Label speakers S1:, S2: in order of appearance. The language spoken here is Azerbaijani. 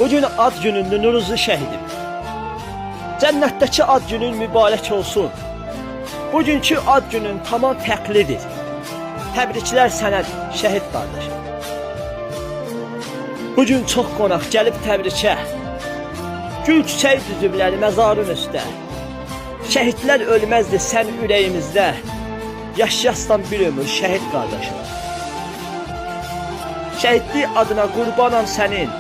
S1: Bugün ad günündür Nuruzlu şəhidim. Cənnətdəki ad günün mübarək olsun. Bugünkü ad günün tamam fərqlidir. Təbriklər sənə şəhid qardaşım. Bugün çox qonaq gəlib təbrikə. Gül çiçək düzüblər məzarın üstə. Şəhidlər ölməzdi sən ürəyimizdə. Yaşayasdan bir ömür şəhid qardaşım. Şəhidlik adına qurbanam sənin.